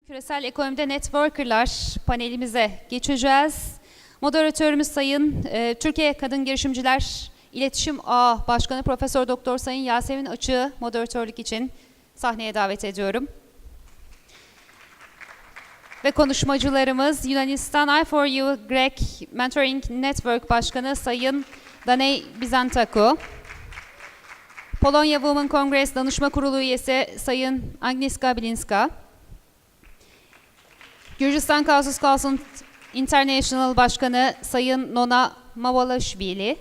Küresel ekonomide networkerlar panelimize geçeceğiz. Moderatörümüz Sayın Türkiye Kadın Girişimciler İletişim Ağı Başkanı Profesör Doktor Sayın Yasemin Açık'ı moderatörlük için sahneye davet ediyorum. Ve konuşmacılarımız Yunanistan I4U Grek Mentoring Network Başkanı Sayın Danay Bizantakou, Polonya Women Congress Danışma Kurulu üyesi Sayın Agnieszka Bilinska, Gürcistan Caucus Council International Başkanı Sayın Nona Mavalaşvili,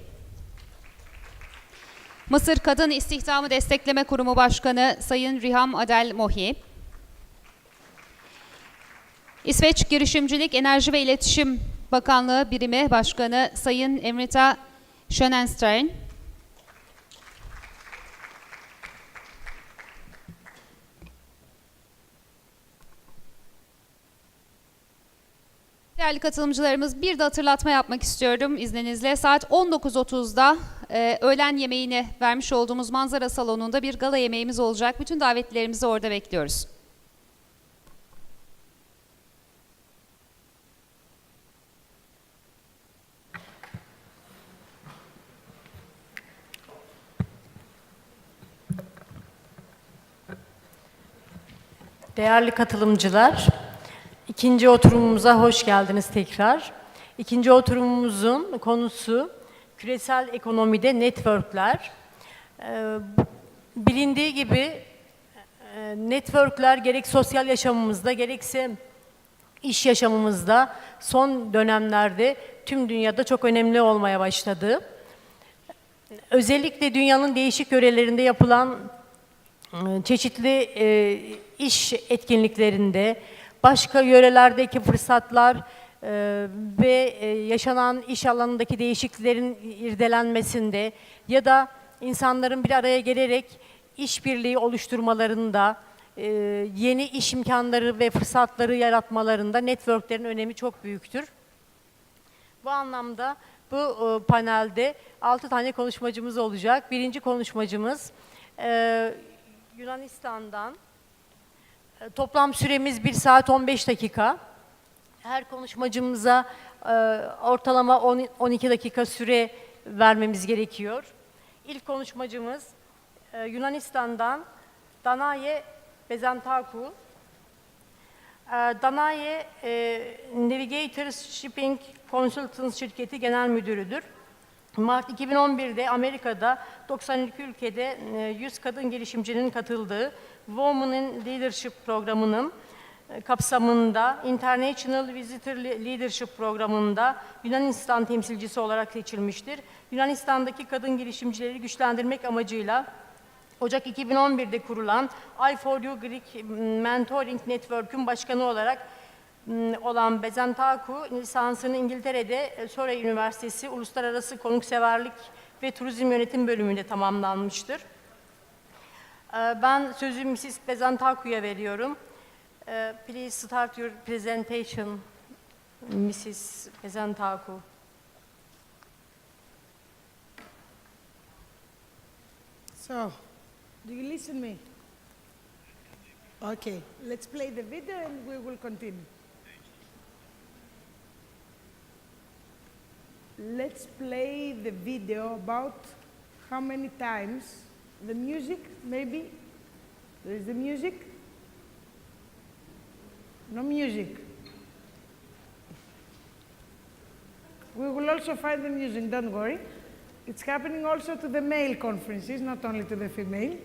Mısır Kadın İstihdamı Destekleme Kurumu Başkanı Sayın Riham Adel Mohi, İsveç Girişimcilik, Enerji ve İletişim Bakanlığı Birimi Başkanı Sayın Emrita Schönenstern, değerli katılımcılarımız, bir de hatırlatma yapmak istiyorum izninizle. Saat 19.30'da öğlen yemeğini vermiş olduğumuz manzara salonunda bir gala yemeğimiz olacak. Bütün davetlilerimizi orada bekliyoruz. Değerli katılımcılar, ikinci oturumumuza hoş geldiniz tekrar. İkinci oturumumuzun konusu küresel ekonomide networkler. Bilindiği gibi networkler gerek sosyal yaşamımızda gerekse iş yaşamımızda son dönemlerde tüm dünyada çok önemli olmaya başladı. Özellikle dünyanın değişik yörelerinde yapılan çeşitli iş etkinliklerinde, başka yörelerdeki fırsatlar ve yaşanan iş alanındaki değişikliklerin irdelenmesinde ya da insanların bir araya gelerek işbirliği oluşturmalarında, yeni iş imkanları ve fırsatları yaratmalarında networklerin önemi çok büyüktür. Bu anlamda bu panelde 6 tane konuşmacımız olacak. Birinci konuşmacımız Yunanistan'dan. Toplam süremiz 1 saat 15 dakika. Her konuşmacımıza ortalama 12 dakika süre vermemiz gerekiyor. İlk konuşmacımız Yunanistan'dan Danay Bizantakou. Danay Navigator Shipping Consultants şirketi genel müdürüdür. Mart 2011'de Amerika'da 92 ülkede 100 kadın girişimcinin katıldığı Women in Leadership programının kapsamında International Visitor Leadership programında Yunanistan temsilcisi olarak seçilmiştir. Yunanistan'daki kadın girişimcileri güçlendirmek amacıyla Ocak 2011'de kurulan I4U Greek Mentoring Network'ün başkanı olarak olan Bizantakou, lisansını İngiltere'de Surrey Üniversitesi Uluslararası Konukseverlik ve Turizm Yönetim bölümünde tamamlanmıştır. Ben sözü Mrs. Bizantakou'ya veriyorum. Please start your presentation, Mrs. Bizantakou. So, do you listen me? Okay, let's play the video and we will continue. Let's play the video about how many times the music, maybe? There is the music? No music. We will also find the music, don't worry. It's happening also to the male conferences, not only to the female.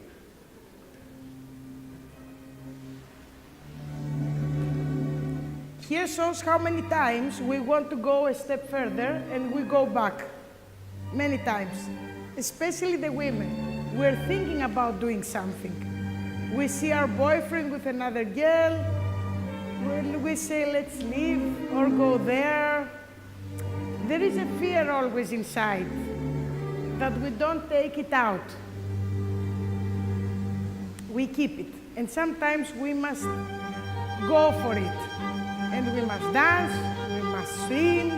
Here shows how many times we want to go a step further and we go back. Many times, especially the women. We're thinking about doing something. We see our boyfriend with another girl, when we say let's leave or go there. There is a fear always inside that we don't take it out. We keep it, and sometimes we must go for it. And we must dance, we must swim,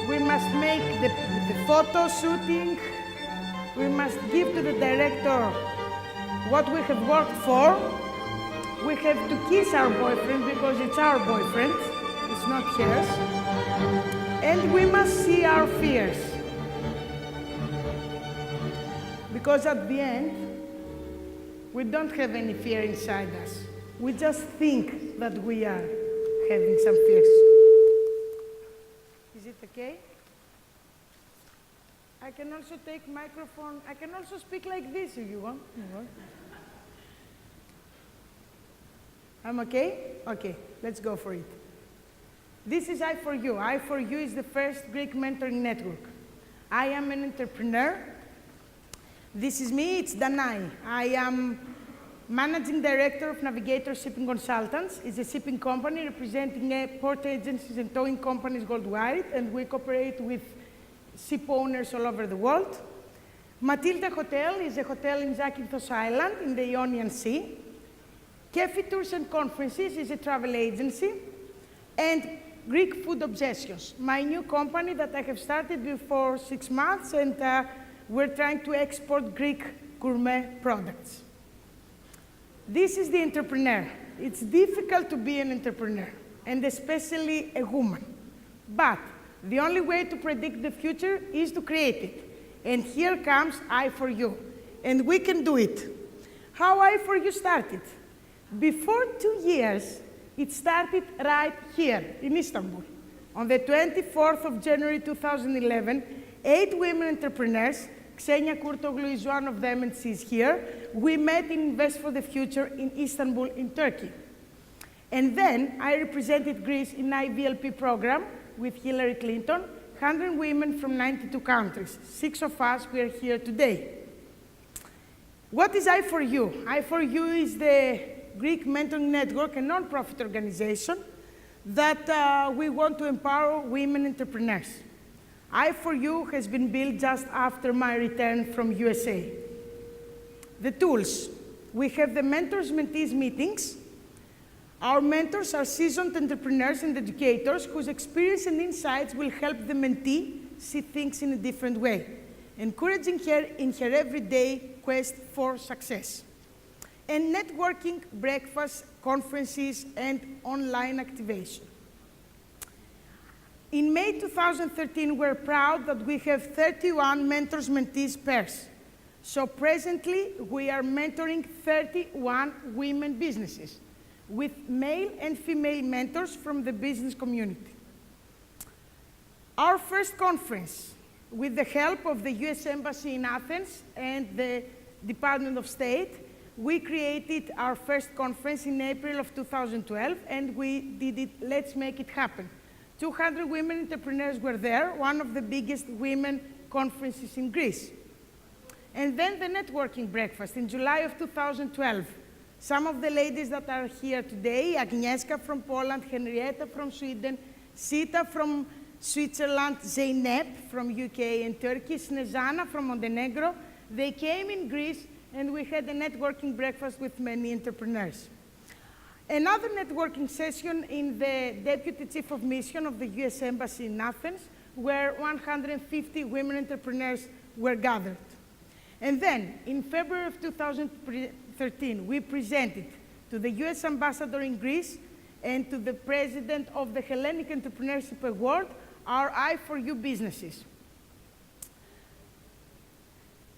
we must make the photo shooting, we must give to the director what we have worked for, We have to kiss our boyfriend because it's our boyfriend, it's not hers. And we must see our fears. Because at the end, we don't have any fear inside us. We just think that we are having some fears. Is it okay? I can also take microphone. I can also speak like this if you want. I'm okay? Okay, let's go for it. This is I4U. I4U is the first Greek mentoring network. I am an entrepreneur. This is me, it's Danai. I am Managing Director of Navigator Shipping Consultants. It's a shipping company representing port agencies and towing companies worldwide, and we cooperate with ship owners all over the world. Matilda Hotel is a hotel in Zakynthos Island in the Ionian Sea. Kefi Tours and Conferences is a travel agency. And Greek Food Obsessions, my new company that I have started before 6 months, and we're trying to export Greek gourmet products. This is the entrepreneur. It's difficult to be an entrepreneur, and especially a woman. But the only way to predict the future is to create it. And here comes I4U. And we can do it. How I4U started? Before 2 years, it started right here in Istanbul. On the 24th of January 2011, 8 women entrepreneurs, Xenia Kurtoglu is one of them and she's here, we met in Invest for the Future in Istanbul in Turkey. And then I represented Greece in IVLP program with Hillary Clinton, 100 women from 92 countries. 6 of us, we are here today. What is I4U? I4U is the Greek Mentoring Network, a non-profit organization that we want to empower women entrepreneurs. I4U has been built just after my return from USA. The tools. We have the mentors-mentees meetings. Our mentors are seasoned entrepreneurs and educators whose experience and insights will help the mentee see things in a different way, encouraging her in her everyday quest for success. And networking, breakfasts, conferences, and online activation. In May 2013, we're proud that we have 31 mentors-mentees pairs. So presently, we are mentoring 31 women businesses with male and female mentors from the business community. Our first conference, with the help of the US Embassy in Athens and the Department of State, we created our first conference in April of 2012, and we did it, Let's Make It Happen. 200 women entrepreneurs were there, one of the biggest women conferences in Greece. And then the networking breakfast in July of 2012. Some of the ladies that are here today, Agnieszka from Poland, Henrietta from Sweden, Sita from Switzerland, Zeynep from UK and Turkey, Snezana from Montenegro, they came in Greece and we had a networking breakfast with many entrepreneurs. Another networking session in the Deputy Chief of Mission of the US Embassy in Athens, where 150 women entrepreneurs were gathered. And then, in February of 2013, we presented to the US Ambassador in Greece and to the President of the Hellenic Entrepreneurship Award our I4U businesses.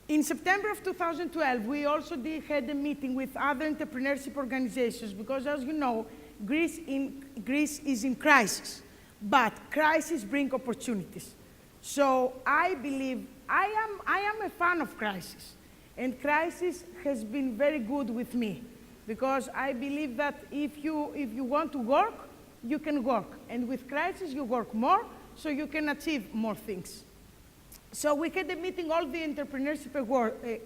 In September of 2012, we also had a meeting with other entrepreneurship organizations because, as you know, Greece is in crisis, but crises bring opportunities. So I believe, I am a fan of crisis, and crisis has been very good with me because I believe that if you want to work, you can work, and with crisis you work more, so you can achieve more things. So we had a meeting, all the entrepreneurship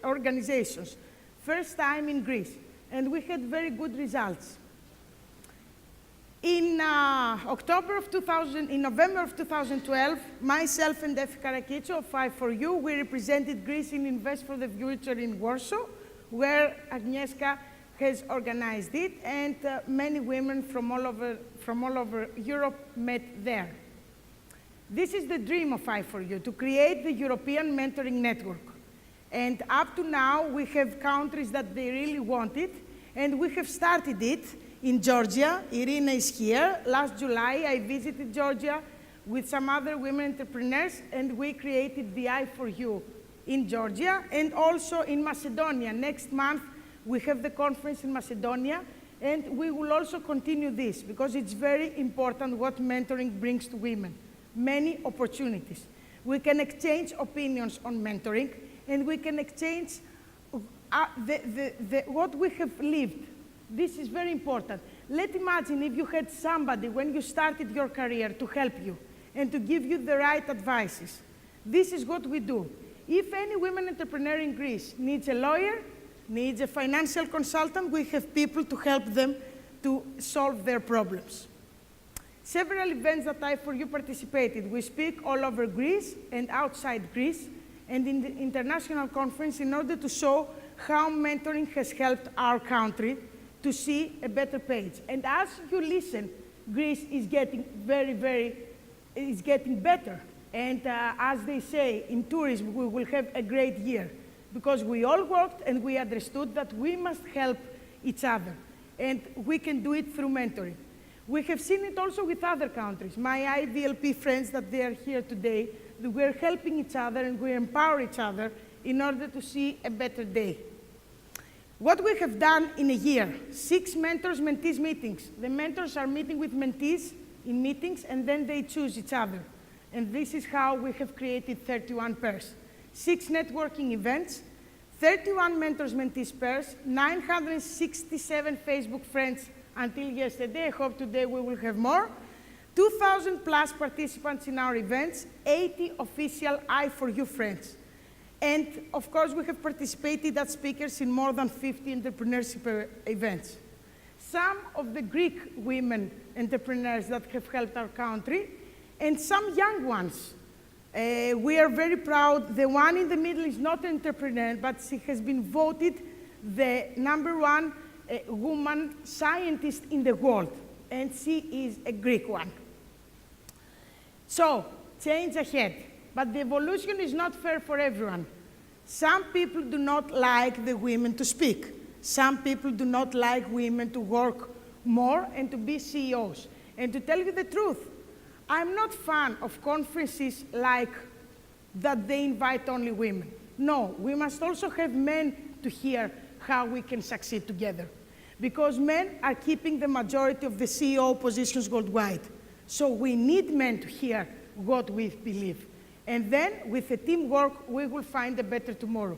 organizations, first time in Greece, and we had very good results. In November of 2012, myself and Efi Karakicio of I4U, we represented Greece in Invest for the Future in Warsaw, where Agnieszka has organized it, and many women from all over Europe met there. This is the dream of I4U, to create the European Mentoring Network. And up to now, we have countries that they really want it, And we have started it in Georgia. Irina is here. Last July, I visited Georgia with some other women entrepreneurs, and we created the I4U in Georgia and also in Macedonia. Next month, we have the conference in Macedonia, and we will also continue this because it's very important what mentoring brings to women. Many opportunities. We can exchange opinions on mentoring, and we can exchange what we have lived. This is very important. Let's imagine if you had somebody when you started your career to help you and to give you the right advices. This is what we do. If any women entrepreneur in Greece needs a lawyer, needs a financial consultant, we have people to help them to solve their problems. Several events that I4U participated. We speak all over Greece and outside Greece and in the international conference in order to show how mentoring has helped our country to see a better page. And as you listen, Greece is getting is getting better. And as they say in tourism, we will have a great year because we all worked and we understood that we must help each other. And we can do it through mentoring. We have seen it also with other countries. My IWEF friends that they are here today, we're helping each other and we empower each other in order to see a better day. What we have done in a year, 6 mentors-mentees meetings. The mentors are meeting with mentees in meetings and then they choose each other. And this is how we have created 31 pairs. 6 networking events, 31 mentors-mentees pairs, 967 Facebook friends until yesterday. I hope today we will have more. 2,000 plus participants in our events, 80 official I4U friends. And of course, we have participated as speakers in more than 50 entrepreneurship events. Some of the Greek women entrepreneurs that have helped our country, and some young ones. We are very proud. The one in the middle is not an entrepreneur, but she has been voted the #1 woman scientist in the world, and she is a Greek one. So, change ahead. But the evolution is not fair for everyone. Some people do not like the women to speak. Some people do not like women to work more and to be CEOs. And to tell you the truth, I'm not a fan of conferences like that they invite only women. No, we must also have men to hear how we can succeed together. Because men are keeping the majority of the CEO positions worldwide. So we need men to hear what we believe. And then, with the teamwork, we will find a better tomorrow.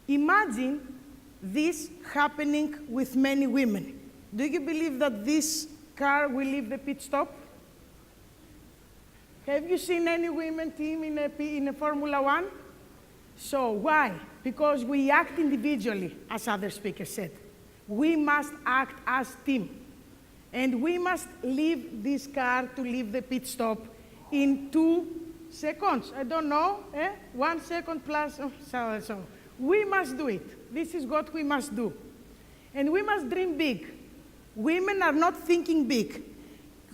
Imagine this happening with many women. Do you believe that this car will leave the pit stop? Have you seen any women team in a Formula One? So why? Because we act individually, as other speakers said. We must act as team. And we must leave this car to leave the pit stop in 2 seconds. I don't know, 1 second plus, so. We must do it. This is what we must do. And we must dream big. Women are not thinking big.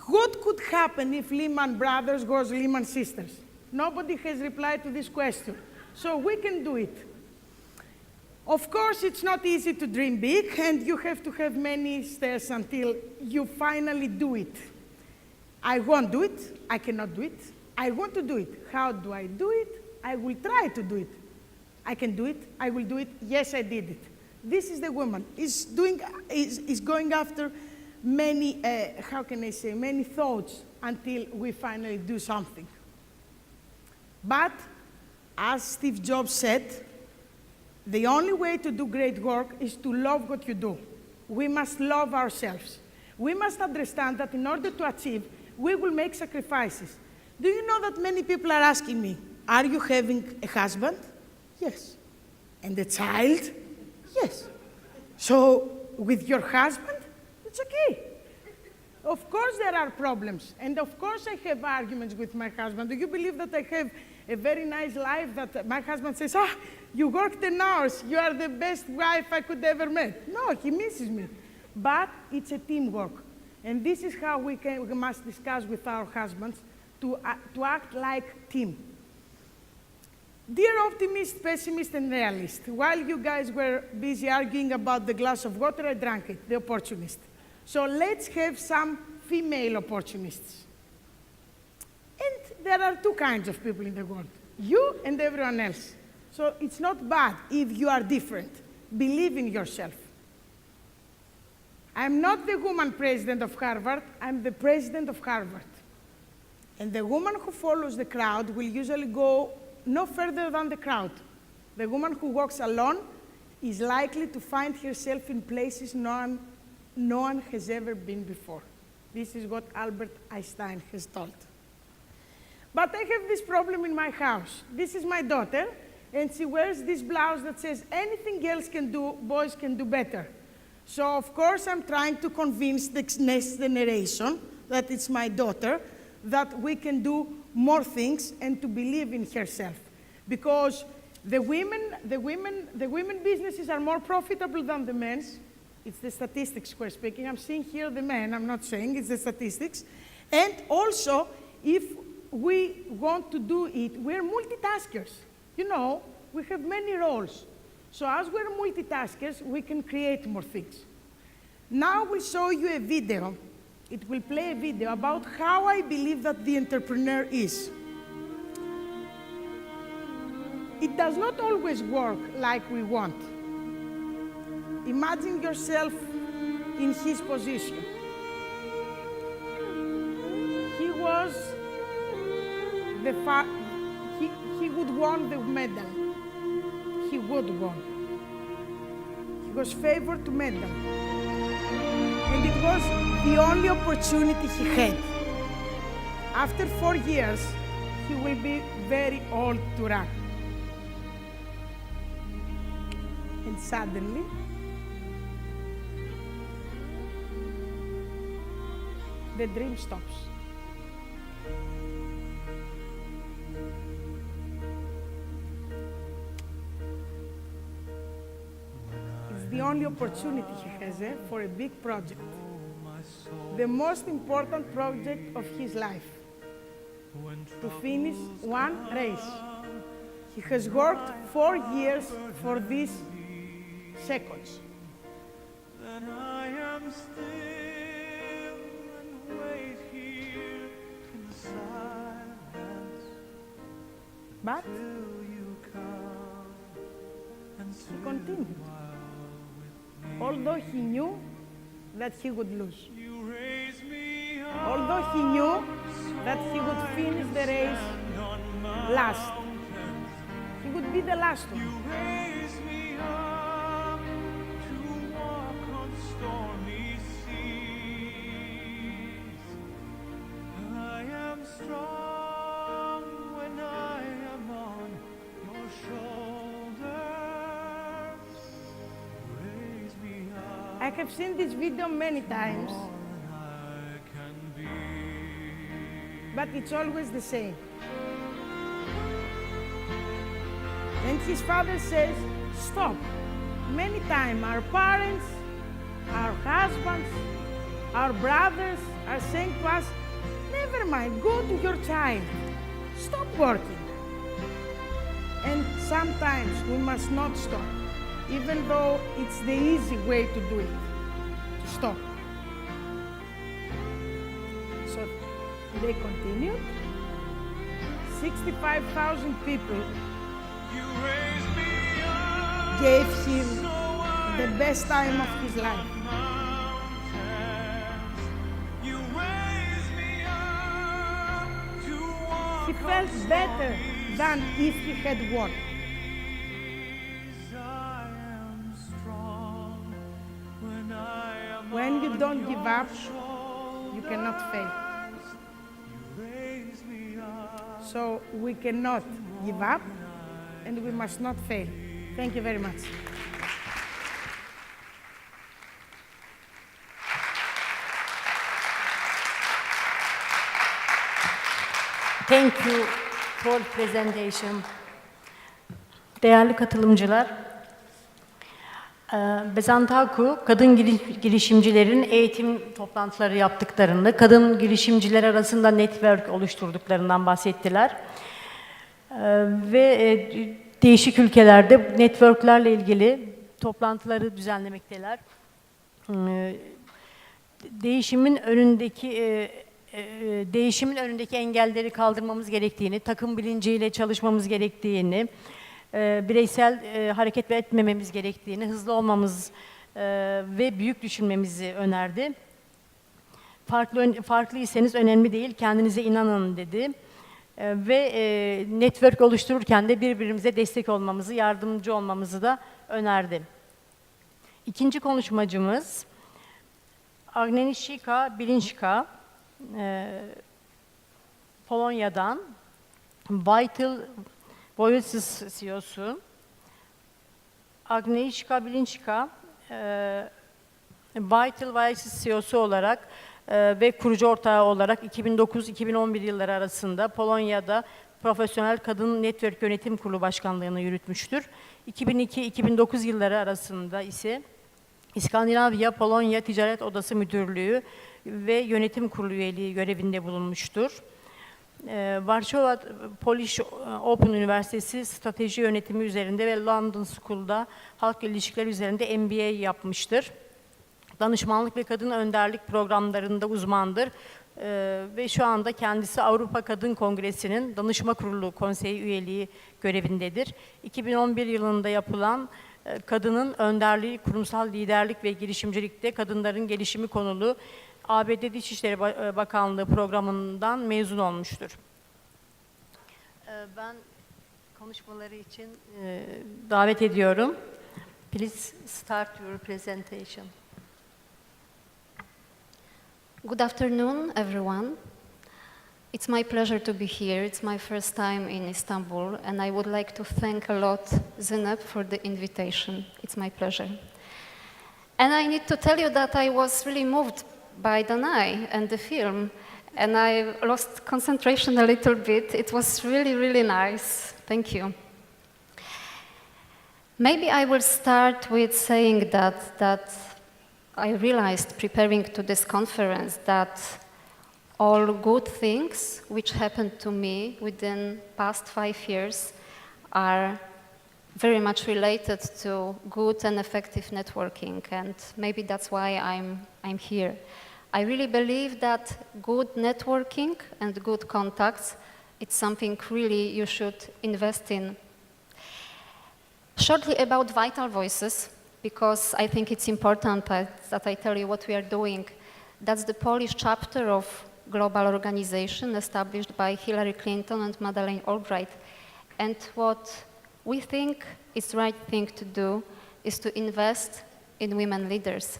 What could happen if Lehman Brothers was Lehman Sisters? Nobody has replied to this question. So we can do it. Of course, it's not easy to dream big, and you have to have many stairs until you finally do it. I won't do it. I cannot do it. I want to do it. How do I do it? I will try to do it. I can do it. I will do it. Yes, I did it. This is the woman. Is going after many, how can I say, many thoughts until we finally do something. But, as Steve Jobs said, the only way to do great work is to love what you do. We must love ourselves. We must understand that in order to achieve, we will make sacrifices. Do you know that many people are asking me, are you having a husband? Yes. And a child? Yes. So, with your husband, it's okay. Of course there are problems, and of course I have arguments with my husband. Do you believe that I have a very nice life that my husband says, you work 10 hours, you are the best wife I could ever met? No, he misses me. But it's a teamwork. And this is how we must discuss with our husbands to act like team. Dear optimist, pessimist, and realist, while you guys were busy arguing about the glass of water, I drank it, the opportunist. So let's have some female opportunists. And there are two kinds of people in the world, you and everyone else. So it's not bad if you are different. Believe in yourself. I'm not the woman president of Harvard, I'm the president of Harvard. And the woman who follows the crowd will usually go no further than the crowd. The woman who walks alone is likely to find herself in places no one has ever been before. This is what Albert Einstein has told. But I have this problem in my house. This is my daughter, and she wears this blouse that says, anything girls can do, boys can do better. So of course I'm trying to convince the next generation, that it's my daughter, that we can do more things and to believe in herself. Because the women businesses are more profitable than the men's. It's the statistics we're speaking. I'm seeing here the men, I'm not saying, it's the statistics. And also, if we want to do it, we're multitaskers. You know, we have many roles. So as we're multitaskers, we can create more things. Now we'll show you a video. It will play a video about how I believe that the entrepreneur is. It does not always work like we want. Imagine yourself in his position. He was he would won the medal. He would won. He was favored to medal. And it was the only opportunity he had. After 4 years, he will be very old to run. And suddenly, the dream stops. It's the only opportunity he has for a big project. The most important project of his life, to finish one race. He has worked 4 years for these seconds. Then I am still and wait here in silence But till you come and he continued, although he knew that he would lose. you raise me up Although he knew that he would finish the race on last. He would be the last one. raise me up to walk on stormy seas. I am strong when I am on your shoulders. Raise me up I have seen this video many times, more than I can be. but it's always the same. And his father says, stop. Many times our parents, our husbands, our brothers are saying to us, never mind, go to your child. Stop working. And sometimes we must not stop, even though it's the easy way to do it, to stop. So they continued. 65,000 people You raise me up gave him so the best time of his life. mountains. You raise me up to walk He felt better than if he had won. I am strong when I am When you on don't give your up, you cannot fail. shoulders. You raise me up. So we cannot give up and we must not fail. Thank you very much. Thank you for presentation. Değerli katılımcılar, Bezantaku, kadın girişimcilerin eğitim toplantıları yaptıklarını, kadın girişimciler arasında network oluşturduklarından bahsettiler. Ve değişik ülkelerde networklerle ilgili toplantıları düzenlemekteler. Değişimin önündeki engelleri kaldırmamız gerektiğini, takım bilinciyle çalışmamız gerektiğini, bireysel hareket etmememiz gerektiğini, hızlı olmamız ve büyük düşünmemizi önerdi. Farklıysanız önemli değil, kendinize inanın dedi. Ve network oluştururken de birbirimize destek olmamızı, yardımcı olmamızı da önerdi. İkinci konuşmacımız Agnieszka Bilinska, Polonya'dan Vital Voices CEO'su. Agnieszka Bilinska, Vital Voices CEO'su olarak ve kurucu ortağı olarak 2009-2011 yılları arasında Polonya'da Profesyonel Kadın Network Yönetim Kurulu Başkanlığı'nı yürütmüştür. 2002-2009 yılları arasında ise İskandinavya Polonya Ticaret Odası Müdürlüğü ve Yönetim Kurulu üyeliği görevinde bulunmuştur. Varşova Polish Open Üniversitesi Strateji Yönetimi üzerinde ve London School'da halk ilişkileri üzerinde MBA yapmıştır. Danışmanlık ve kadın önderlik programlarında uzmandır ve şu anda kendisi Avrupa Kadın Kongresi'nin Danışma Kurulu Konseyi üyeliği görevindedir. 2011 yılında yapılan Kadının Önderliği, Kurumsal Liderlik ve Girişimcilikte Kadınların Gelişimi konulu ABD Dışişleri Bakanlığı programından mezun olmuştur. Ben konuşmaları için davet ediyorum. Please start your presentation. Good afternoon, everyone. It's my pleasure to be here. It's my first time in Istanbul, and I would like to thank a lot Zeynep for the invitation. It's my pleasure. And I need to tell you that I was really moved by Danai and the film, and I lost concentration a little bit. It was really, really nice. Thank you. Maybe I will start with saying that I realized preparing to this conference that all good things which happened to me within past 5 years are very much related to good and effective networking, and maybe that's why I'm here. I really believe that good networking and good contacts, it's something really you should invest in. Shortly about Vital Voices, because I think it's important that I tell you what we are doing. That's the Polish chapter of global organization established by Hillary Clinton and Madeleine Albright. And what we think is the right thing to do is to invest in women leaders.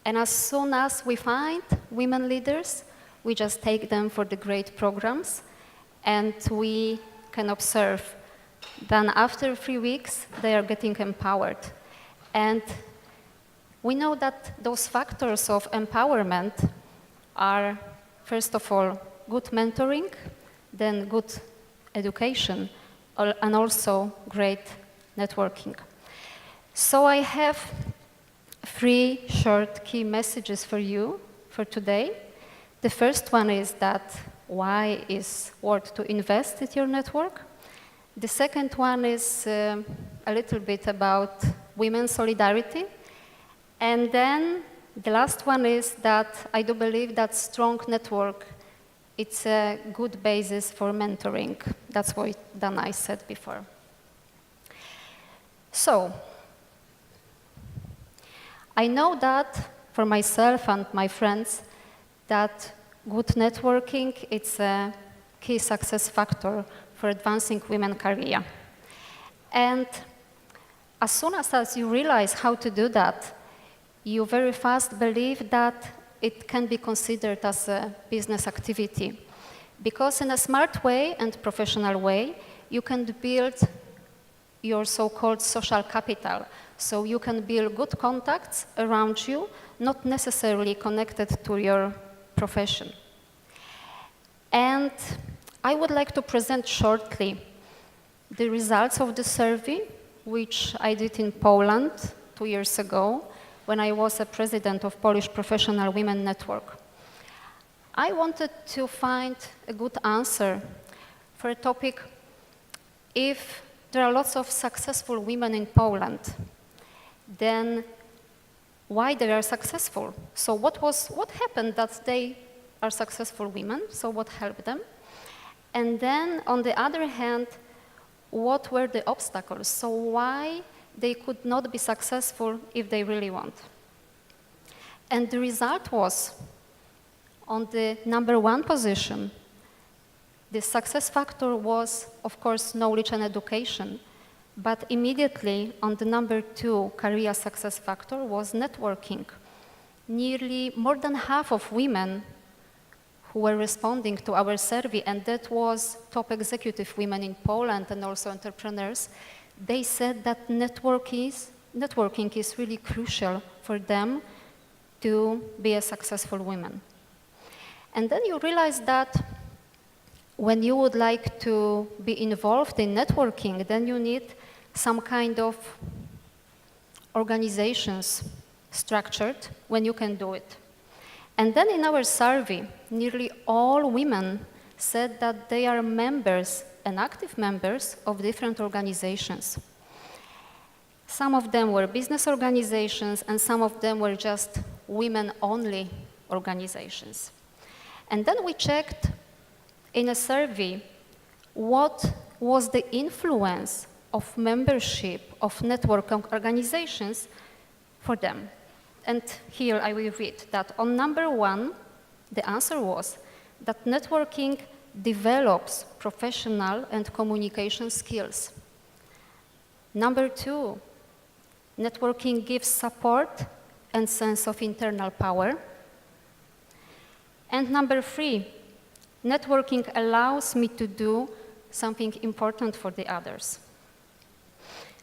And as soon as we find women leaders, we just take them for the great programs, and we can observe. Then after 3 weeks, they are getting empowered. And we know that those factors of empowerment are, first of all, good mentoring, then good education, and also great networking. So I have 3 short key messages for you for today. The first one is that why is worth to invest in your network. The second one is a little bit about women's solidarity. And then the last one is that I do believe that strong network, it's a good basis for mentoring. That's what Danai said before. So, I know that for myself and my friends, that good networking, it's a key success factor for advancing women's career. And as soon as you realize how to do that, you very fast believe that it can be considered as a business activity. Because in a smart way and professional way, you can build your so-called social capital. So you can build good contacts around you, not necessarily connected to your profession. And I would like to present shortly the results of the survey, which I did in Poland 2 years ago, when I was a president of Polish Professional Women Network. I wanted to find a good answer for a topic if there are lots of successful women in Poland, then why they are successful? So what happened that they are successful women? So what helped them? And then on the other hand, what were the obstacles? So why they could not be successful if they really want? And the result was, on the number 1 position, the success factor was, of course, knowledge and education. But immediately on the number 2 career success factor was networking. Nearly more than half of women who were responding to our survey, and that was top executive women in Poland and also entrepreneurs, they said that networking is really crucial for them to be a successful woman. And then you realize that when you would like to be involved in networking, then you need some kind of organizations structured when you can do it. And then in our survey, nearly all women said that they are members and active members of different organizations. Some of them were business organizations, and some of them were just women-only organizations. And then we checked in a survey what was the influence of membership of network organizations for them. And here I will read that on number 1, the answer was that networking develops professional and communication skills. Number 2, networking gives support and sense of internal power. And number 3, networking allows me to do something important for the others.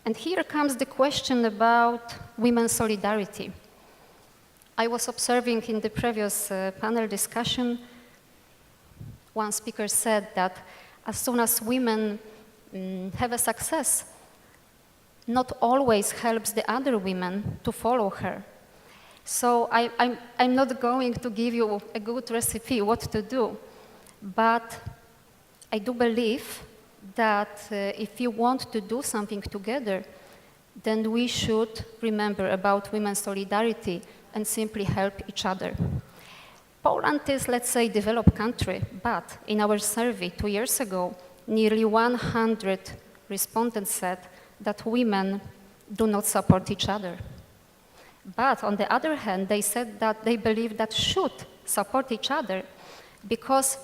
And here comes the question about women's solidarity. I was observing in the previous panel discussion, one speaker said that as soon as women have a success, not always helps the other women to follow her. So I'm not going to give you a good recipe what to do, but I do believe that if you want to do something together, then we should remember about women's solidarity and simply help each other. Poland is, let's say, a developed country, but in our survey 2 years ago, nearly 100 respondents said that women do not support each other. But on the other hand, they said that they believe that should support each other because,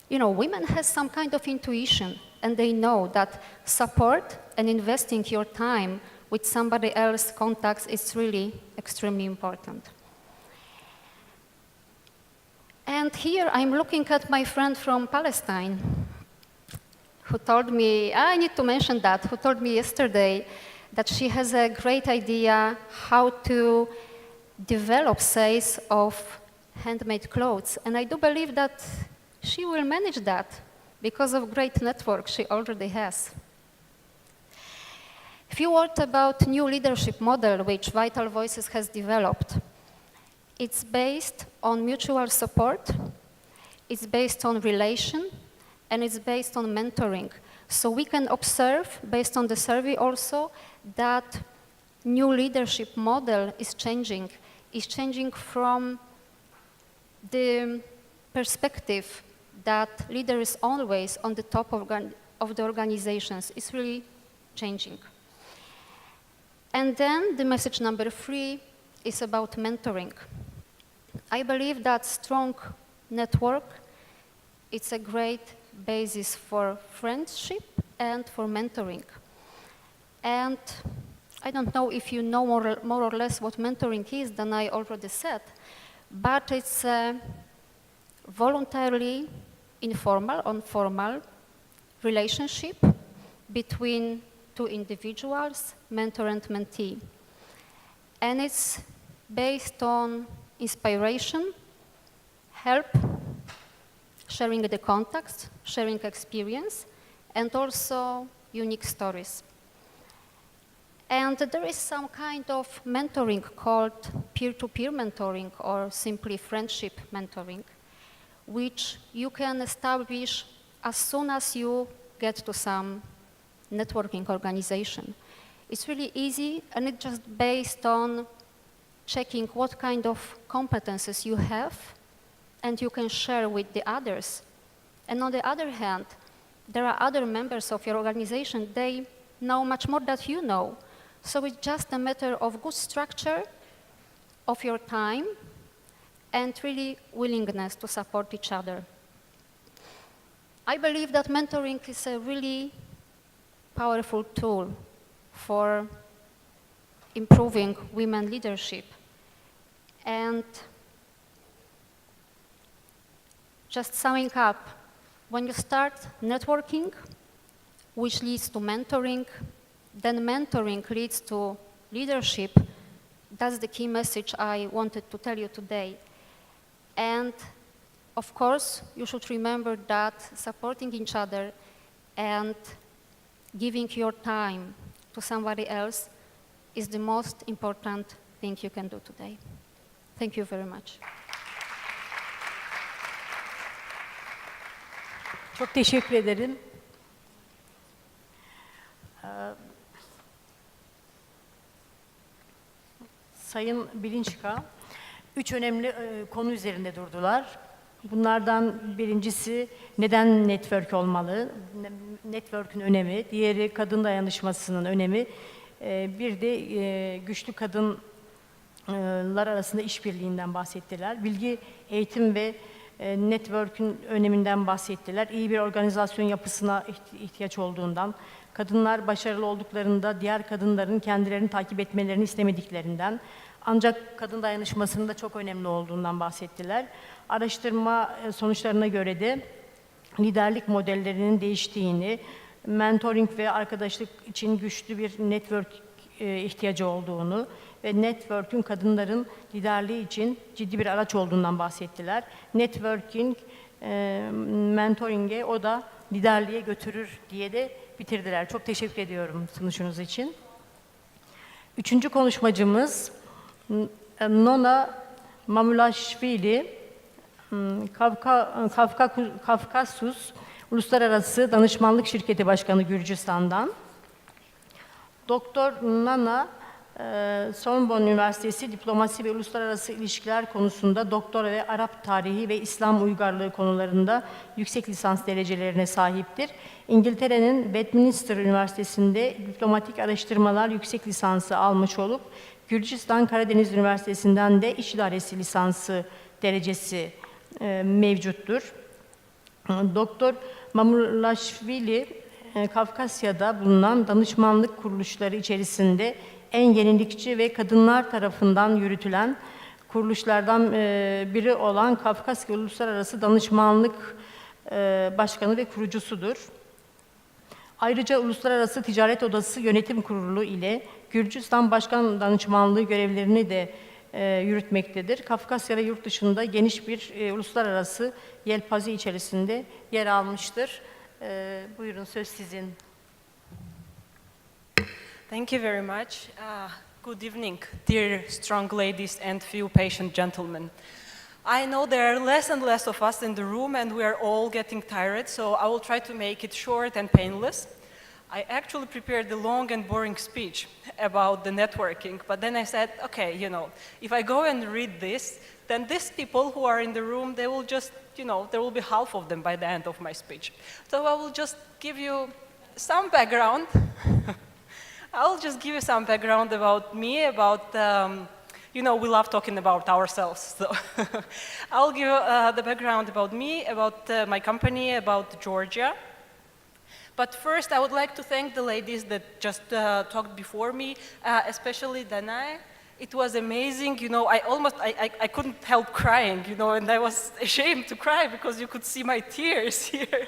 you know, women have some kind of intuition, and they know that support and investing your time with somebody else's contacts is really extremely important. And here I'm looking at my friend from Palestine who told me, I need to mention that, who told me yesterday that she has a great idea how to develop sales of handmade clothes. And I do believe that she will manage that because of great network she already has. A few words about new leadership model which Vital Voices has developed. It's based on mutual support, it's based on relation, and it's based on mentoring. So we can observe, based on the survey also, that new leadership model is changing. It's changing from the perspective that leader is always on the top of the organizations. It's really changing. And then the message number 3 is about mentoring. I believe that strong network, it's a great basis for friendship and for mentoring. And I don't know if you know more or less what mentoring is than I already said, but it's a voluntarily informal or formal relationship between two individuals, mentor and mentee. And it's based on inspiration, help, sharing the contacts, sharing experience, and also unique stories. And there is some kind of mentoring called peer-to-peer mentoring or simply friendship mentoring, which you can establish as soon as you get to some networking organization. It's really easy, and it's just based on checking what kind of competences you have and you can share with the others. And on the other hand, there are other members of your organization, they know much more than you know. So it's just a matter of good structure of your time and really willingness to support each other. I believe that mentoring is a really powerful tool for improving women leadership. And just summing up, when you start networking, which leads to mentoring, then mentoring leads to leadership. That's the key message I wanted to tell you today. And of course, you should remember that supporting each other and giving your time to somebody else is the most important thing you can do today. Thank you very much. Çok teşekkür ederim. Sayın Bilinçka, 3 önemli konu üzerinde durdular. Bunlardan birincisi neden network olmalı, network'ün önemi, diğeri kadın dayanışmasının önemi, bir de güçlü kadınlar arasında işbirliğinden bahsettiler. Bilgi, eğitim ve network'ün öneminden bahsettiler. İyi bir organizasyon yapısına ihtiyaç olduğundan, kadınlar başarılı olduklarında diğer kadınların kendilerini takip etmelerini istemediklerinden, ancak kadın dayanışmasının da çok önemli olduğundan bahsettiler. Araştırma sonuçlarına göre de liderlik modellerinin değiştiğini, mentoring ve arkadaşlık için güçlü bir network ihtiyacı olduğunu ve network'ün kadınların liderliği için ciddi bir araç olduğundan bahsettiler. Networking, mentoring'e, o da liderliğe götürür diye de bitirdiler. Çok teşekkür ediyorum sunuşunuz için. Üçüncü konuşmacımız Nona Mamulashvili, Kafkasus Uluslararası Danışmanlık Şirketi Başkanı Gürcistan'dan. Doktor Nana, Sorbonne Üniversitesi Diplomasi ve Uluslararası İlişkiler konusunda doktora ve Arap tarihi ve İslam uygarlığı konularında yüksek lisans derecelerine sahiptir. İngiltere'nin Westminster Üniversitesi'nde diplomatik araştırmalar yüksek lisansı almış olup, Gürcistan Karadeniz Üniversitesi'nden de İş İdaresi lisansı derecesi mevcuttur. Doktor Mamulashvili, Kafkasya'da bulunan danışmanlık kuruluşları içerisinde en yenilikçi ve kadınlar tarafından yürütülen kuruluşlardan biri olan Kafkasya Uluslararası Danışmanlık Başkanı ve kurucusudur. Ayrıca Uluslararası Ticaret Odası Yönetim Kurulu ile Gürcistan Başkan Danışmanlığı görevlerini de yürütmektedir. Kafkasya ve yurt dışında geniş bir uluslararası yelpaze içerisinde yer almıştır. Buyurun, söz sizin. Thank you very much. Good evening, dear strong ladies and few patient gentlemen. I know there are less and less of us in the room and we are all getting tired, so I will try to make it short and painless. I actually prepared a long and boring speech about the networking, but then I said, okay, you know, if I go and read this, then these people who are in the room, they will just, you know, there will be half of them by the end of my speech. So I will just give you some background. I'll just give you some background about me, about, you know, we love talking about ourselves. So I'll give you the background about me, about my company, about Georgia. But first, I would like to thank the ladies that just talked before me, especially Danae. It was amazing, you know, I couldn't help crying, you know, and I was ashamed to cry because you could see my tears here.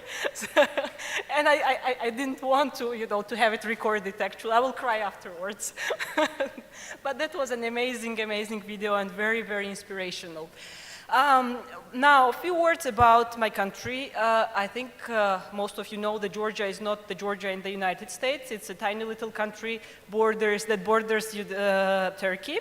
And I didn't want to, you know, to have it recorded actually. I will cry afterwards. But that was an amazing, amazing video and very, very inspirational. Now, a few words about my country. I think most of you know that Georgia is not the Georgia in the United States. It's a tiny little country that borders Turkey.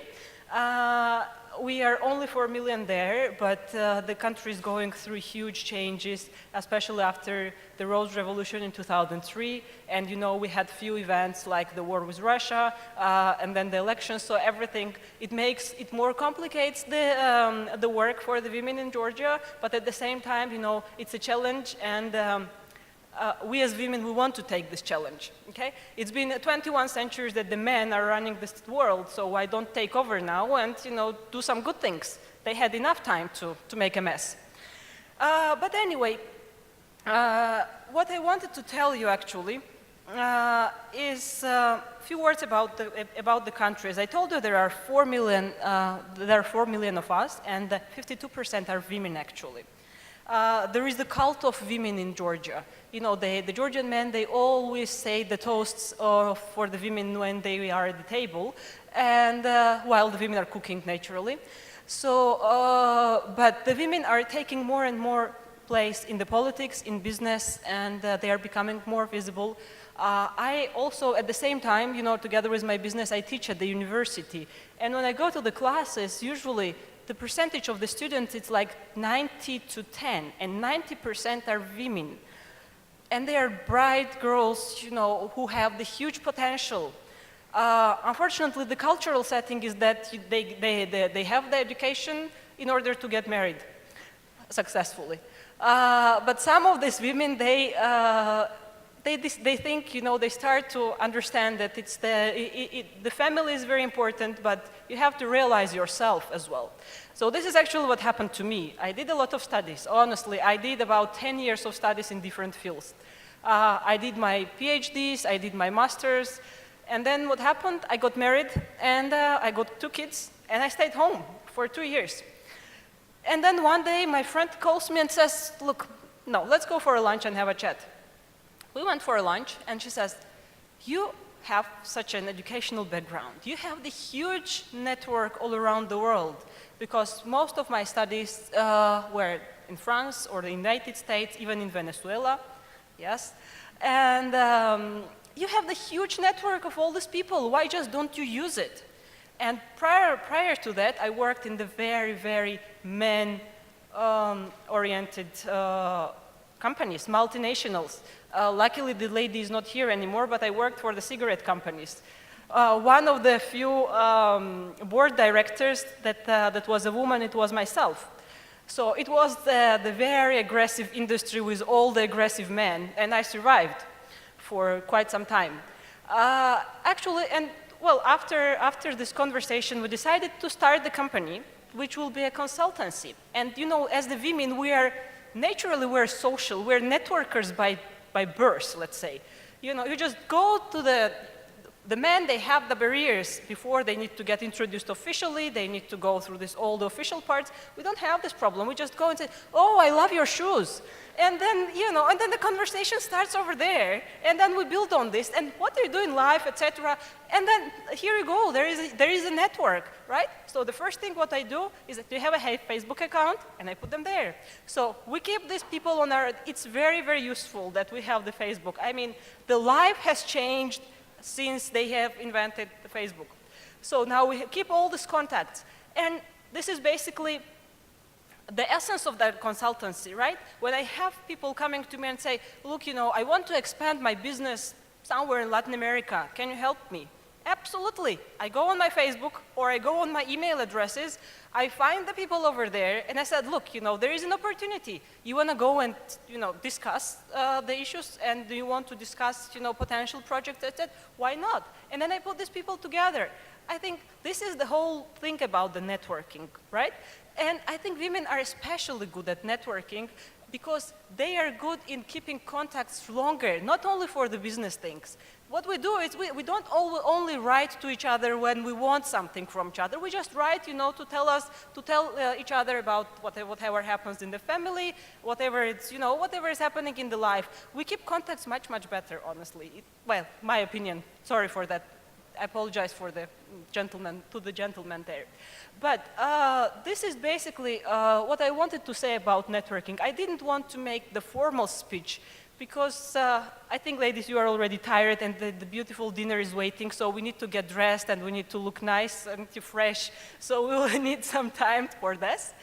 we are only 4 million there, but the country is going through huge changes, especially after the Rose Revolution in 2003. And you know, we had few events like the war with Russia, and then the elections. So everything, it makes it more complicates the work for the women in Georgia. But at the same time, you know, it's a challenge, and we as women, we want to take this challenge, okay? It's been 21 centuries that the men are running this world, so why don't take over now and, you know, do some good things? They had enough time to make a mess. But anyway, what I wanted to tell you actually is a few words about the countries. I told you there are 4 million of us, and 52% are women actually. There is the cult of women in Georgia. You know, the Georgian men, they always say the toasts for the women when they are at the table, and while the women are cooking naturally. So, but the women are taking more and more place in the politics, in business, and they are becoming more visible. I also, at the same time, you know, together with my business, I teach at the university. And when I go to the classes, usually the percentage of the students, it's like 90 to 10, and 90% are women. And they are bright girls, you know, who have the huge potential. Unfortunately, the cultural setting is that they have the education in order to get married successfully. But some of these women, they think, you know, they start to understand that it's the family is very important, but you have to realize yourself as well. So this is actually what happened to me. I did a lot of studies. Honestly, I did about 10 years of studies in different fields. I did my PhDs, I did my masters, and then what happened? I got married, and I got 2 kids, and I stayed home for 2 years. And then one day, my friend calls me and says, look, no, let's go for a lunch and have a chat. We went for a lunch, and she says, you have such an educational background. You have the huge network all around the world, because most of my studies were in France or the United States, even in Venezuela, yes. And you have the huge network of all these people. Why just don't you use it? And prior to that, I worked in the very, very men-oriented companies, multinationals. Luckily, the lady is not here anymore, but I worked for the cigarette companies. One of the few board directors that was a woman, it was myself. So it was the very aggressive industry with all the aggressive men, and I survived for quite some time. Actually, and well, after this conversation, we decided to start the company, which will be a consultancy. And you know, as the women, naturally we're social, we're networkers by birth, let's say. You know, you just go to the men, they have the barriers before they need to get introduced officially, they need to go through all the official parts. We don't have this problem. We just go and say, oh, I love your shoes. And then, you know, and then the conversation starts over there, and then we build on this, and what do you do in life, etc. And then here you go, there is a network, right? So the first thing what I do is, do you have a Facebook account? And I put them there. So we keep these people on our, it's very, very useful that we have the Facebook. I mean, the life has changed since they have invented the Facebook. So now we keep all these contacts. And this is basically the essence of that consultancy, right? When I have people coming to me and say, look, you know, I want to expand my business somewhere in Latin America. Can you help me? Absolutely. I go on my Facebook or I go on my email addresses. I find the people over there and I said, look, you know, there is an opportunity. You want to go and, you know, discuss the issues, and do you want to discuss, you know, potential projects, etc. Why not? And then I put these people together. I think this is the whole thing about the networking, right? And I think women are especially good at networking because they are good in keeping contacts longer, not only for the business things. What we do is we don't only write to each other when we want something from each other. We just write, you know, to tell each other about whatever happens in the family, whatever it's, you know, whatever is happening in the life. We keep contacts much, much better, honestly. Well, my opinion. Sorry for that. I apologize for the gentleman, to the gentleman there. But this is basically what I wanted to say about networking. I didn't want to make the formal speech because I think, ladies, you are already tired and the beautiful dinner is waiting, so we need to get dressed and we need to look nice and fresh, so we will need some time for this.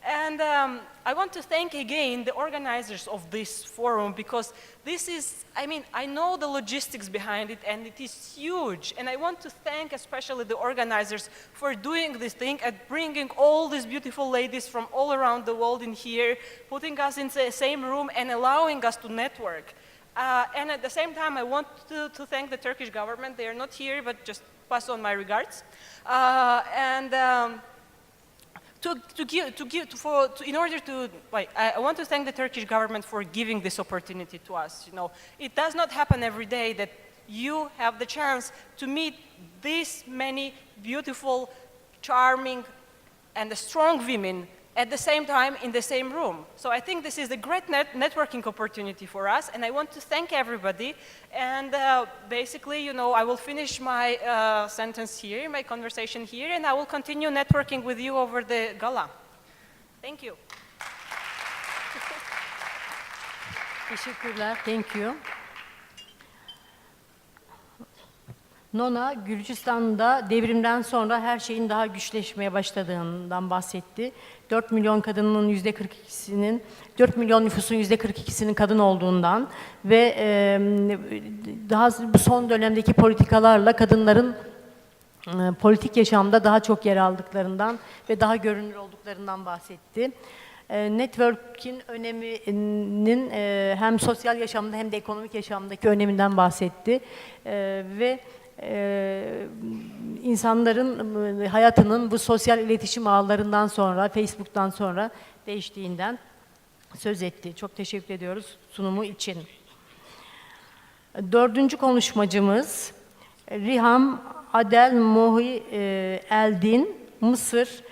And I want to thank again the organizers of this forum, because this is, I mean, I know the logistics behind it and it is huge. And I want to thank especially the organizers for doing this thing and bringing all these beautiful ladies from all around the world in here, putting us in the same room and allowing us to network. And at the same time, I want to thank the Turkish government. They are not here, but just pass on my regards. In order to, I want to thank the Turkish government for giving this opportunity to us. You know, it does not happen every day that you have the chance to meet these many beautiful, charming, and strong women at the same time in the same room. So I think this is a great networking opportunity for us, and I want to thank everybody. And basically, you know, I will finish my sentence here, my conversation here, and I will continue networking with you over the gala. Thank you. Teşekkürler. Thank you. Nona, Gürcistan'da devrimden sonra her şeyin daha güçleşmeye başladığından bahsetti. 4 milyon kadının %42'sinin, 4 milyon nüfusun %42'sinin kadın olduğundan ve daha son dönemdeki politikalarla kadınların politik yaşamda daha çok yer aldıklarından ve daha görünür olduklarından bahsetti. Network'in öneminin hem sosyal yaşamda hem de ekonomik yaşamdaki öneminden bahsetti. Ve insanların hayatının bu sosyal iletişim ağlarından sonra, Facebook'tan sonra değiştiğinden söz etti. Çok teşekkür ediyoruz sunumu için. Dördüncü konuşmacımız Riham Adel Mohi Eldin, Mısır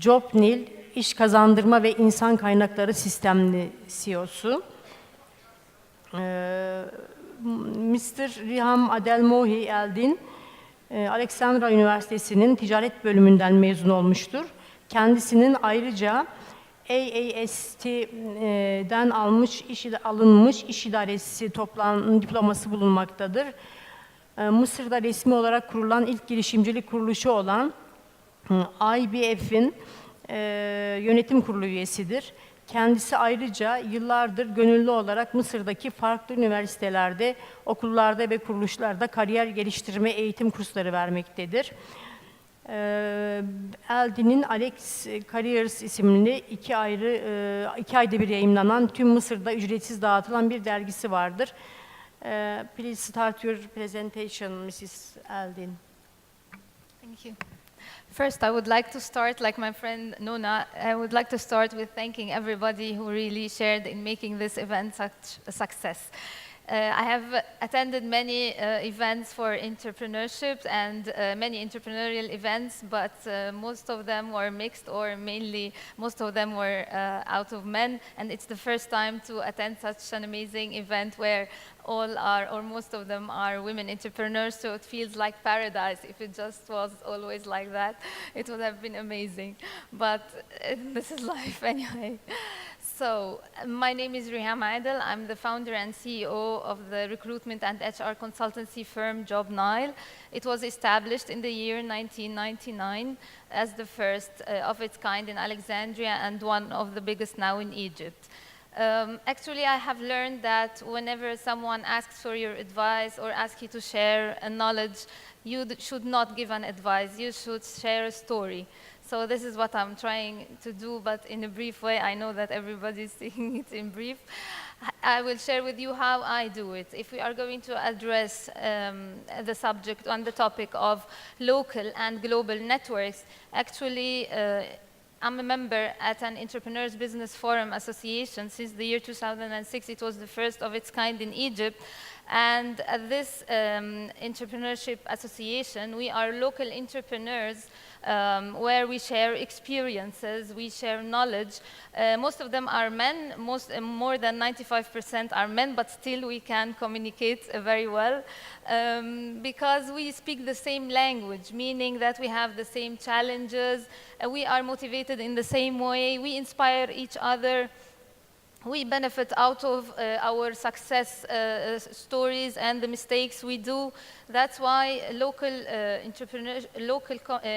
Jobnil İş Kazandırma ve İnsan Kaynakları Sistemli CEO'su. Mr. Riham Adel Mohi Eldin, Alexandra Üniversitesi'nin ticaret bölümünden mezun olmuştur. Kendisinin ayrıca AAST'den alınmış iş idaresi diploması bulunmaktadır. Mısır'da resmi olarak kurulan ilk girişimcilik kuruluşu olan IWEF'in yönetim kurulu üyesidir. Kendisi ayrıca yıllardır gönüllü olarak Mısır'daki farklı üniversitelerde, okullarda ve kuruluşlarda kariyer geliştirme eğitim kursları vermektedir. Eldin'in Alex Careers isimli iki ayda bir yayımlanan tüm Mısır'da ücretsiz dağıtılan bir dergisi vardır. Please start your presentation, Mrs. Eldin. Thank you. First, I would like to start, like my friend Nona, I would like to start with thanking everybody who really shared in making this event such a success. I have attended many events for entrepreneurship and many entrepreneurial events, but most of them were mixed, or mainly most of them were out of men. And it's the first time to attend such an amazing event where all are, or most of them are women entrepreneurs, so it feels like paradise. If it just was always like that, it would have been amazing. But this is life anyway. So, my name is Riham Adel. I'm the founder and CEO of the recruitment and HR consultancy firm Job Nile. It was established in the year 1999 as the first of its kind in Alexandria and one of the biggest now in Egypt. Actually, I have learned that whenever someone asks for your advice or asks you to share a knowledge, you should not give an advice, you should share a story. So this is what I'm trying to do, but in a brief way. I know that everybody's seeing it in brief. I will share with you how I do it. If we are going to address the subject on the topic of local and global networks, actually, I'm a member at an Entrepreneurs Business Forum Association since the year 2006. It was the first of its kind in Egypt. And at this entrepreneurship association, we are local entrepreneurs where we share experiences, we share knowledge. Most of them are men, more than 95% are men, but still we can communicate very well because we speak the same language, meaning that we have the same challenges, we are motivated in the same way, we inspire each other. we benefit out of our success stories and the mistakes we do. That's why local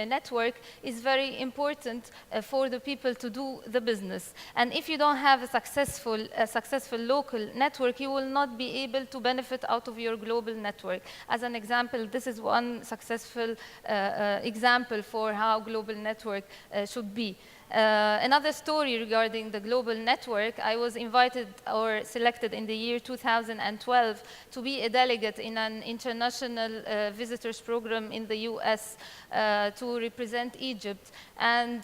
network is very important for the people to do the business. And if you don't have a successful local network, you will not be able to benefit out of your global network. As an example, this is one successful example for how global network should be. Another story regarding the global network, I was invited or selected in the year 2012 to be a delegate in an international visitors program in the US to represent Egypt. And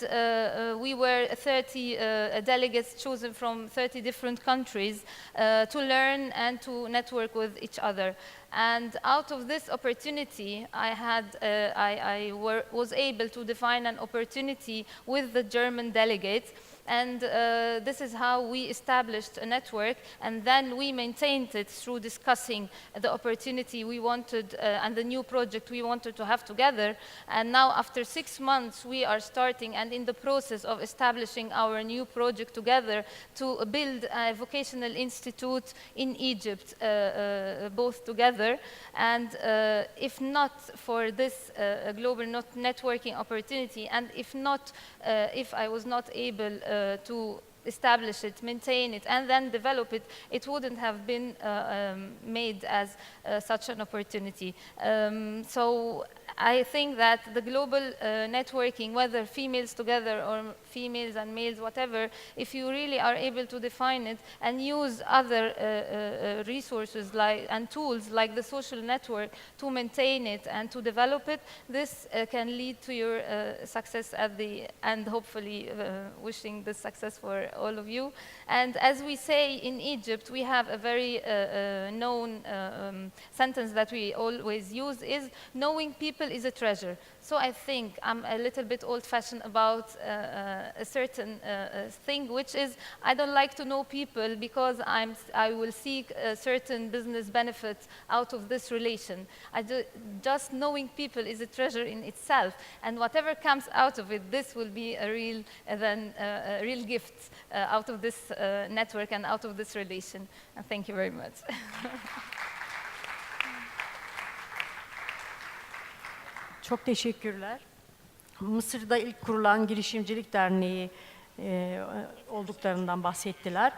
we were 30 delegates chosen from 30 different countries to learn and to network with each other. And out of this opportunity, I was able to define an opportunity with the German delegates. And this is how we established a network, and then we maintained it through discussing the opportunity we wanted and the new project we wanted to have together. And now, after 6 months, we are starting and in the process of establishing our new project together to build a vocational institute in Egypt, both together. And if not for this global networking opportunity, and if I was not able to establish it, maintain it, and then develop it, it wouldn't have been made as such an opportunity. So I think that the global networking, whether females together or females and males, whatever, if you really are able to define it and use other resources and tools like the social network to maintain it and to develop it, this can lead to your success at the end, hopefully wishing this success for all of you. And as we say in Egypt, we have a very known sentence that we always use is, knowing people is a treasure. So I think I'm a little bit old-fashioned about a certain thing, which is I don't like to know people because I will seek a certain business benefit out of this relation. Just knowing people is a treasure in itself, and whatever comes out of it, this will be a real gift out of this network and out of this relation. And thank you very much. Çok teşekkürler. Mısır'da ilk kurulan Girişimcilik Derneği olduklarından bahsettiler.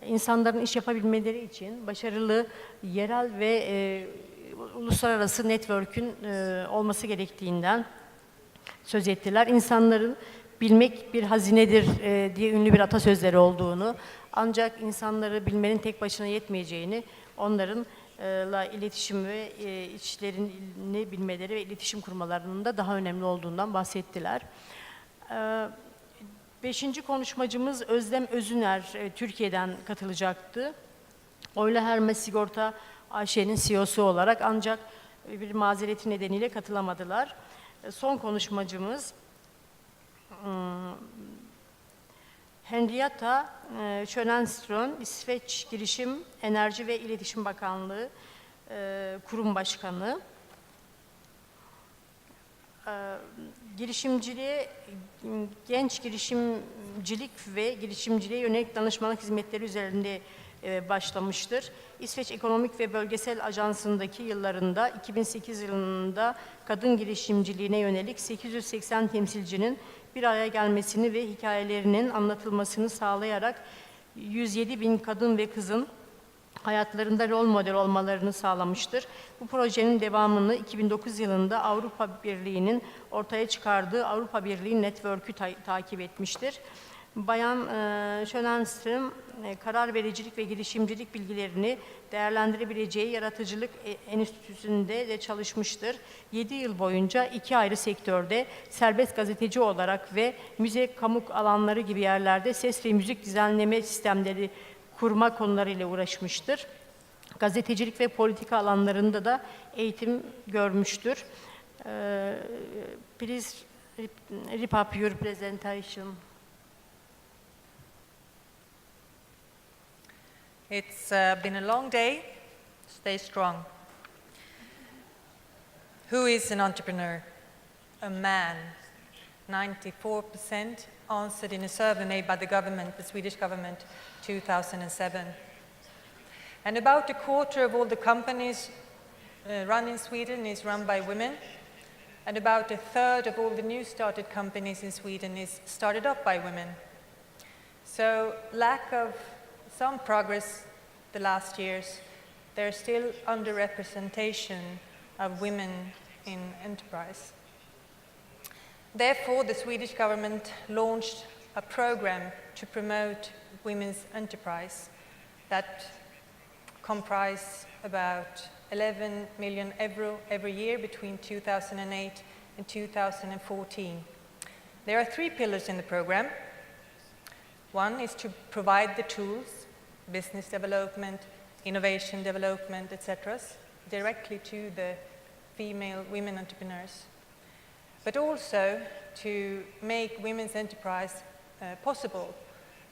İnsanların iş yapabilmeleri için başarılı yerel ve uluslararası network'ün olması gerektiğinden söz ettiler. İnsanların bilmek bir hazinedir diye ünlü bir atasözleri olduğunu, ancak insanları bilmenin tek başına yetmeyeceğini, onların iletişim ve içlerini bilmeleri ve iletişim kurmalarının da daha önemli olduğundan bahsettiler. 5. konuşmacımız Özlem Özüner Türkiye'den katılacaktı. Oyla Hermes Sigorta AŞ'nin CEO'su olarak, ancak bir mazereti nedeniyle katılamadılar. Son konuşmacımız Henrietta Schönenström, İsveç Girişim, Enerji ve İletişim Bakanlığı Kurum Başkanı. Girişimciliğe, genç girişimcilik ve girişimciliğe yönelik danışmanlık hizmetleri üzerinde başlamıştır. İsveç Ekonomik ve Bölgesel Ajansı'ndaki yıllarında 2008 yılında kadın girişimciliğine yönelik 880 temsilcinin bir araya gelmesini ve hikayelerinin anlatılmasını sağlayarak 107.000 kadın ve kızın hayatlarında rol model olmalarını sağlamıştır. Bu projenin devamını 2009 yılında Avrupa Birliği'nin ortaya çıkardığı Avrupa Birliği Network'ü takip etmiştir. Bayan Schönenström, karar vericilik ve girişimcilik bilgilerini değerlendirebileceği Yaratıcılık Enstitüsü'nde de çalışmıştır. 7 yıl boyunca 2 ayrı sektörde serbest gazeteci olarak ve müze, kamu alanları gibi yerlerde ses ve müzik düzenleme sistemleri kurma konularıyla uğraşmıştır. Gazetecilik ve politika alanlarında da eğitim görmüştür. Please wrap up your presentation. It's been a long day. Stay strong. Who is an entrepreneur? A man 94% answered in a survey made by the government, the Swedish government, 2007. And about a quarter of all the companies run in Sweden is run by women, and about a third of all the new started companies in Sweden is started up by women. So lack of some progress the last years, there's still underrepresentation of women in enterprise. Therefore, the Swedish government launched a program to promote women's enterprise that comprise about 11 million euro every year between 2008 and 2014. There are 3 pillars in the program. One is to provide the tools, business development, innovation development, etc., directly to the female women entrepreneurs, but also to make women's enterprise possible.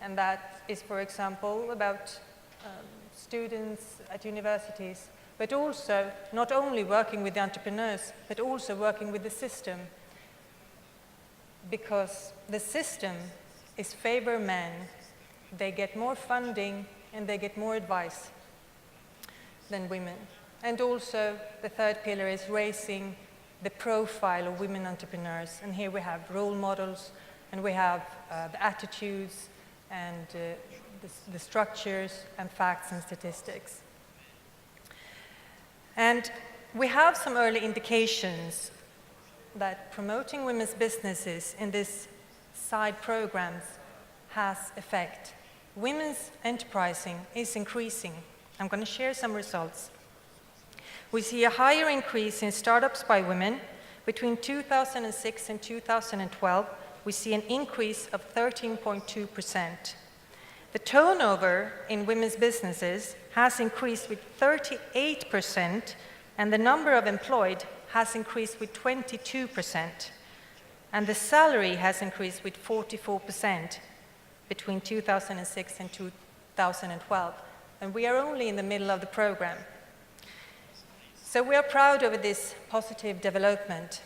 And that is, for example, about students at universities, but also not only working with the entrepreneurs, but also working with the system, because the system is favor men. They get more funding and they get more advice than women. And also the third pillar is raising the profile of women entrepreneurs. And here we have role models, and we have the attitudes and the structures and facts and statistics. And we have some early indications that promoting women's businesses in these side programs has effect. Women's enterprising is increasing. I'm going to share some results. We see a higher increase in startups by women. Between 2006 and 2012, we see an increase of 13.2%. The turnover in women's businesses has increased with 38%, and the number of employed has increased with 22%. And the salary has increased with 44% between 2006 and 2012. And we are only in the middle of the program. So we are proud of this positive development.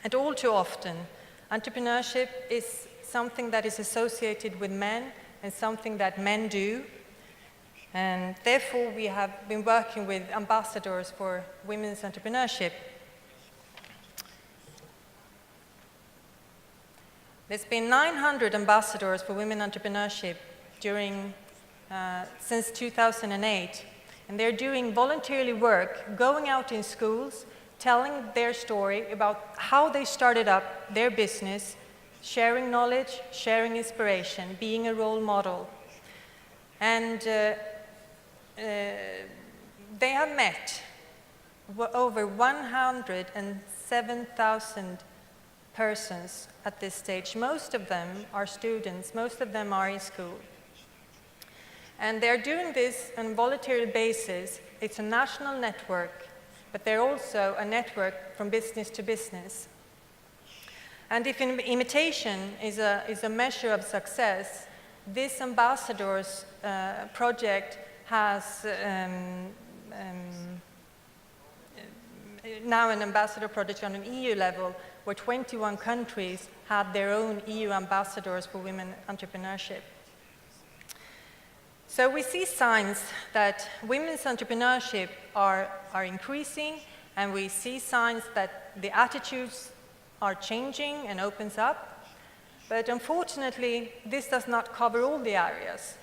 And all too often, entrepreneurship is something that is associated with men and something that men do. And therefore, we have been working with ambassadors for women's entrepreneurship. There's been 900 ambassadors for women entrepreneurship since 2008. And they're doing voluntarily work, going out in schools, telling their story about how they started up their business, sharing knowledge, sharing inspiration, being a role model. And they have met over 107,000 persons at this stage. Most of them are students, most of them are in school. And they're doing this on a voluntary basis. It's a national network, but they're also a network from business to business. And if imitation is a measure of success, this ambassadors project has now an ambassador project on an EU level, where 21 countries have their own EU ambassadors for women entrepreneurship. So we see signs that women's entrepreneurship are increasing, and we see signs that the attitudes are changing and opens up. But unfortunately, this does not cover all the areas.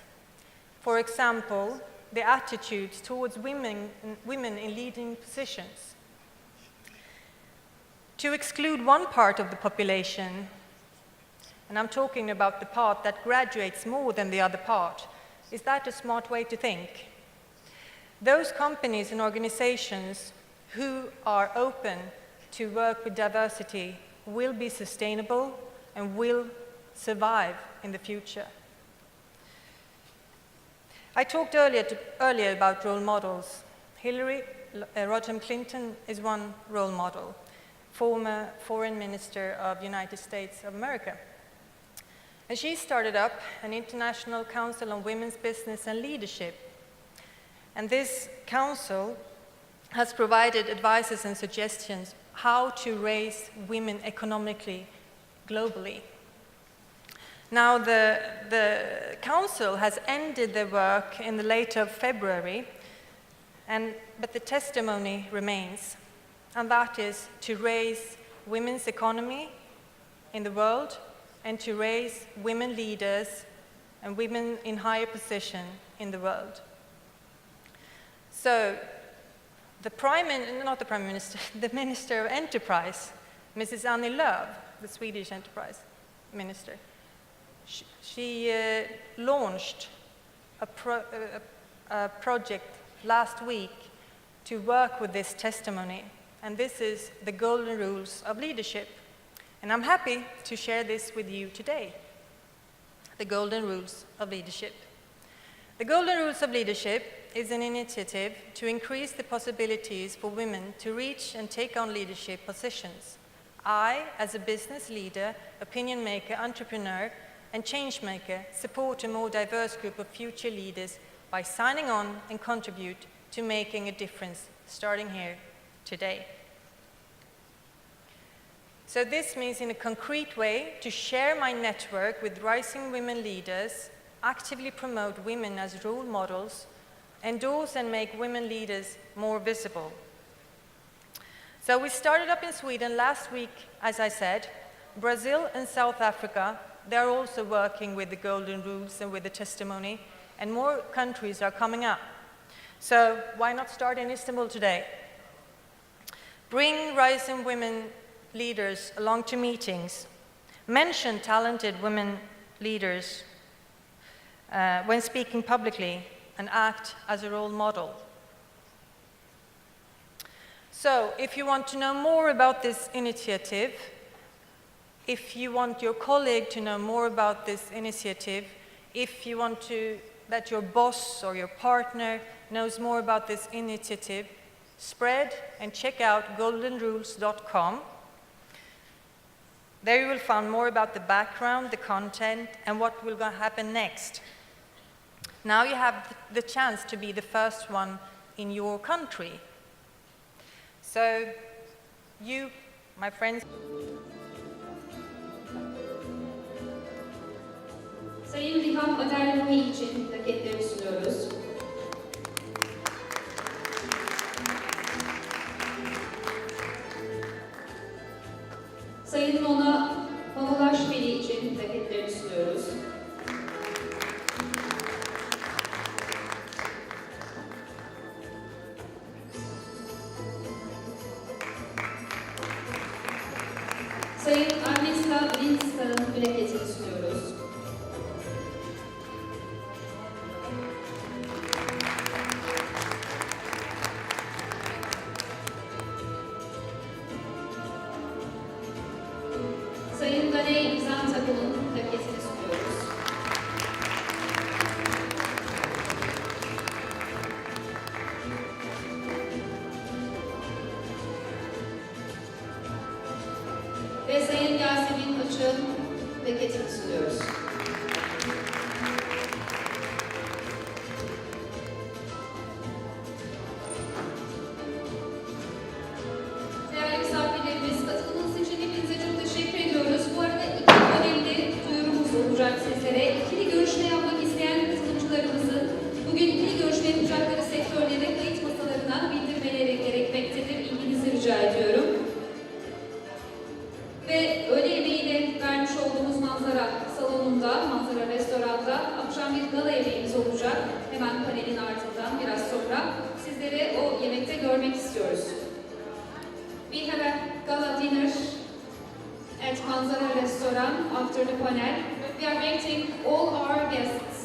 For example, the attitudes towards women in leading positions. To exclude one part of the population, and I'm talking about the part that graduates more than the other part, is that a smart way to think? Those companies and organizations who are open to work with diversity will be sustainable and will survive in the future. I talked earlier about role models. Hillary Rodham Clinton is one role model, former Foreign Minister of the United States of America. And she started up an International Council on Women's Business and Leadership. And this council has provided advices and suggestions how to raise women economically globally. Now, the Council has ended their work in the late of February, but the testimony remains, and that is to raise women's economy in the world and to raise women leaders and women in higher position in the world. So, the Minister of Enterprise, Mrs. Annie Lööf, the Swedish Enterprise Minister, she launched a project last week to work with this testimony, and this is the Golden Rules of Leadership. And I'm happy to share this with you today, the Golden Rules of Leadership. The Golden Rules of Leadership is an initiative to increase the possibilities for women to reach and take on leadership positions. I, as a business leader, opinion maker, entrepreneur, and change maker, support a more diverse group of future leaders by signing on and contribute to making a difference, starting here today. So this means in a concrete way to share my network with rising women leaders, actively promote women as role models, endorse and make women leaders more visible. So we started up in Sweden last week, as I said. Brazil and South Africa, they're also working with the Golden Rules and with the testimony, and more countries are coming up. So why not start in Istanbul today? Bring rising women leaders along to meetings. Mention talented women leaders when speaking publicly and act as a role model. So, if you want to know more about this initiative, if you want your colleague to know more about this initiative, if you want that your boss or your partner knows more about this initiative, spread and check out goldenrules.com. There you will find more about the background, the content, and what will happen next. Now you have the chance to be the first one in your country. So, you, my friends. Sayın Riham Adernoğlu için plaketleri sunuyoruz. Sayın Nona Honolaşvili için plaketleri sunuyoruz. Sayın Agnieszka Linska'nın plaketini sunuyoruz. Sayın Ganey İmzan Takım'ın plaketini sunuyoruz. Ve Sayın Yasemin Açık'ın plaketini sunuyoruz. Değerli misafirlerimiz, katılımınız için hepinize çok teşekkür ediyoruz. Bu arada iki önemli duyurumuz olacak sizlere. İkili görüşme yapmak isteyen katılımcılarımızın bugün ikili görüşme yapacakları sektörleri kayıt masalarına bildirmeleri gerekmektedir. İlginizi rica ediyorum. Ve öğle yemeğiyle vermiş olduğumuz manzara salonunda, manzara restoranda akşam bir gala yemeğimiz olacak. Hemen panelin ardından biraz sonra sizleri o yemekte görmek istiyoruz. We have a gala dinner at Manzara Restaurant after the panel. We are inviting all our guests